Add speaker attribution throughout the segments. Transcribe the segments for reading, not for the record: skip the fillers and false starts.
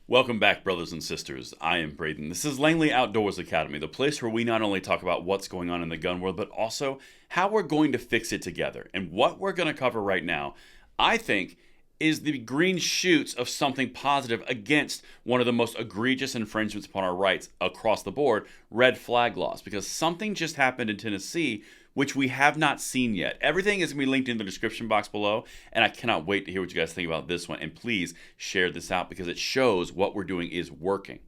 Speaker 1: Welcome back, brothers and sisters. I am Braden. This is Langley Outdoors Academy, the place where we not only talk about what's going on in the gun world, but also how we're going to fix it together. And what we're going to cover right now, I think, is the green shoots of something positive against one of the most egregious infringements upon our rights across the board, red flag laws. Because something just happened in Tennessee which we have not seen yet. Everything is going to be linked in the description box below, and I cannot wait to hear what you guys think about this one. And please share this out because it shows what we're doing is working.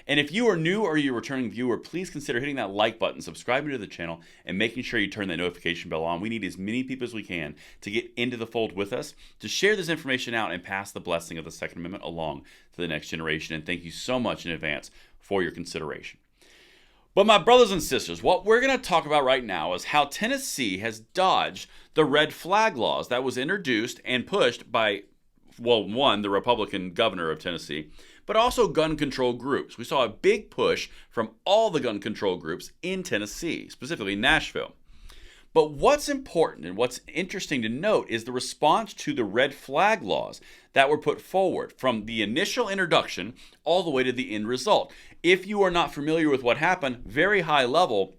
Speaker 1: And if you are new or you're a returning viewer, please consider hitting that like button, subscribing to the channel, and making sure you turn that notification bell on. We need as many people as we can to get into the fold with us, to share this information out and pass the blessing of the Second Amendment along to the next generation. And thank you so much in advance for your consideration. But my brothers and sisters, what we're going to talk about right now is how Tennessee has dodged the red flag laws that was introduced and pushed by, well, one, the Republican governor of Tennessee, but also gun control groups. We saw a big push from all the gun control groups in Tennessee, specifically Nashville. But what's important and what's interesting to note is the response to the red flag laws that were put forward from the initial introduction all the way to the end result. If you are not familiar with what happened, very high level,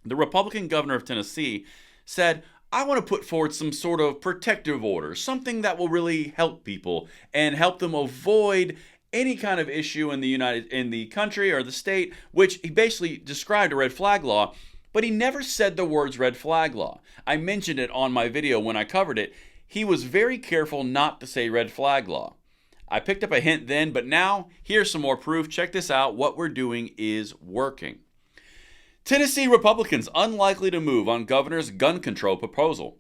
Speaker 1: the Republican governor of Tennessee said, I want to put forward some sort of protective order, something that will really help people and help them avoid any kind of issue in the country or the state, which he basically described a red flag law. But he never said the words red flag law. I mentioned it on my video when I covered it. He was very careful not to say red flag law. I picked up a hint then, but now here's some more proof. Check this out. What we're doing is working. Tennessee Republicans unlikely to move on governor's gun control proposal.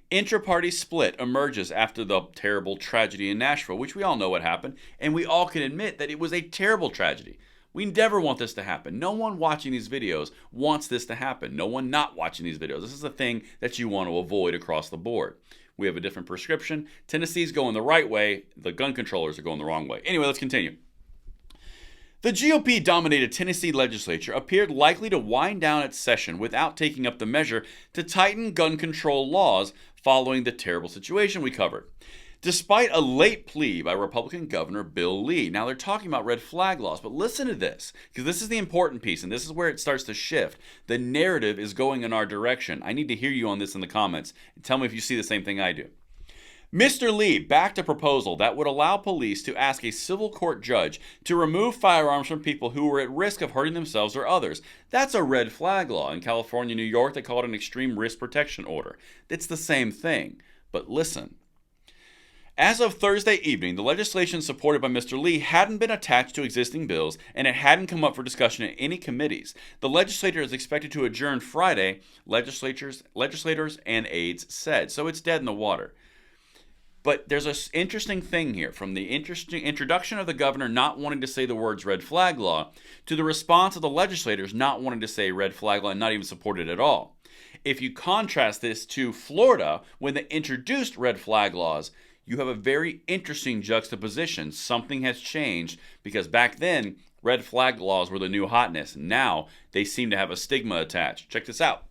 Speaker 1: Intra-party split emerges after the terrible tragedy in Nashville, which we all know what happened, and we all can admit that it was a terrible tragedy. We never want this to happen. No one watching these videos wants this to happen. No one not watching these videos. This is a thing that you want to avoid across the board. We have a different prescription. Tennessee's going the right way. The gun controllers are going the wrong way. Anyway, let's continue. The GOP-dominated Tennessee legislature appeared likely to wind down its session without taking up the measure to tighten gun control laws following the terrible situation we covered. Despite a late plea by Republican Governor Bill Lee. Now, they're talking about red flag laws, but listen to this, because this is the important piece, and this is where it starts to shift. The narrative is going in our direction. I need to hear you on this in the comments. Tell me if you see the same thing I do. Mr. Lee backed a proposal that would allow police to ask a civil court judge to remove firearms from people who were at risk of hurting themselves or others. That's a red flag law. In California, New York, they call it an extreme risk protection order. It's the same thing, but listen. As of Thursday evening, the legislation supported by Mr. Lee hadn't been attached to existing bills, and it hadn't come up for discussion in any committees. The legislature is expected to adjourn Friday, legislators and aides said. So it's dead in the water. But there's an interesting thing here, from the interesting introduction of the governor not wanting to say the words red flag law, to the response of the legislators not wanting to say red flag law and not even support it at all. If you contrast this to Florida, when they introduced red flag laws, you have a very interesting juxtaposition. Something has changed because back then, red flag laws were the new hotness. Now, they seem to have a stigma attached. Check this out.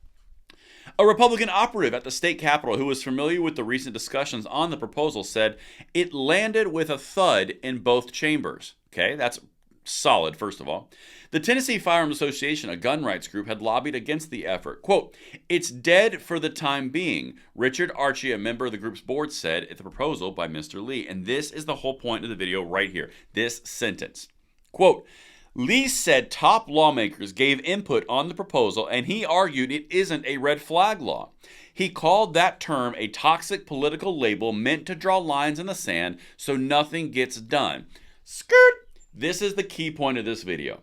Speaker 1: A Republican operative at the state capitol who was familiar with the recent discussions on the proposal said it landed with a thud in both chambers. Okay, that's solid, first of all. The Tennessee Firearms Association, a gun rights group, had lobbied against the effort. Quote, it's dead for the time being, Richard Archie, a member of the group's board, said at the proposal by Mr. Lee. And this is the whole point of the video right here, this sentence. Quote, Lee said top lawmakers gave input on the proposal and he argued it isn't a red flag law. He called that term a toxic political label meant to draw lines in the sand so nothing gets done. Skirt! This is the key point of this video.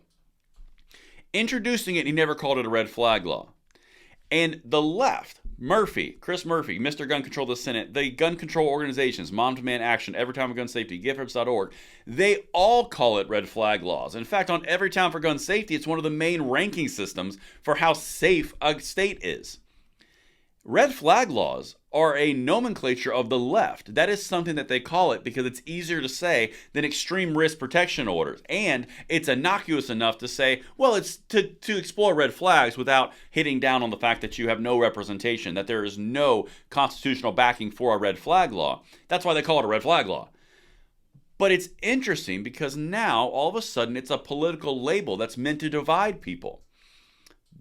Speaker 1: Introducing it, he never called it a red flag law. And the left, Chris Murphy, Mr. Gun Control of the Senate, the gun control organizations, Mom to Man Action, Everytown for Gun Safety, GiveHerbs.org, they all call it red flag laws. In fact, on Everytown for Gun Safety, it's one of the main ranking systems for how safe a state is. Red flag laws are a nomenclature of the left. That is something that they call it because it's easier to say than extreme risk protection orders. And it's innocuous enough to say, well, it's to explore red flags without hitting down on the fact that you have no representation, that there is no constitutional backing for a red flag law. That's why they call it a red flag law. But it's interesting because now all of a sudden it's a political label that's meant to divide people.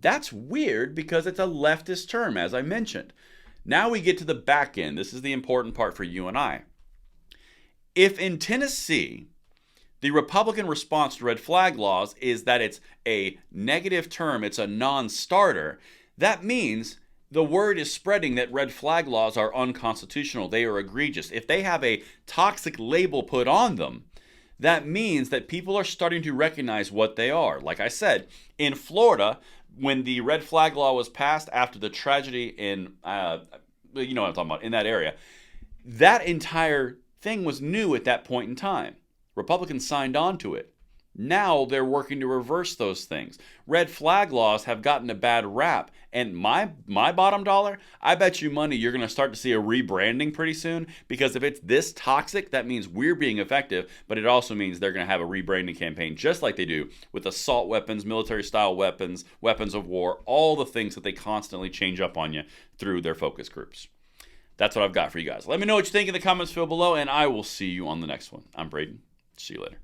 Speaker 1: That's weird because it's a leftist term, as I mentioned. Now we get to the back end. This is the important part for you and I. If in Tennessee, the Republican response to red flag laws is that it's a negative term, it's a non-starter, that means the word is spreading that red flag laws are unconstitutional, they are egregious. If they have a toxic label put on them, that means that people are starting to recognize what they are. Like I said, in Florida, when the red flag law was passed after the tragedy in, you know what I'm talking about, in that area, that entire thing was new at that point in time. Republicans signed on to it. Now they're working to reverse those things. Red flag laws have gotten a bad rap, and my bottom dollar, I bet you money you're going to start to see a rebranding pretty soon, because if it's this toxic, that means we're being effective, but it also means they're going to have a rebranding campaign just like they do with assault weapons, military style weapons, weapons of war, all the things that they constantly change up on you through their focus groups. That's what I've got for you guys. Let me know what you think in the comments below, and I will see you on the next one. I'm Braden. See you later.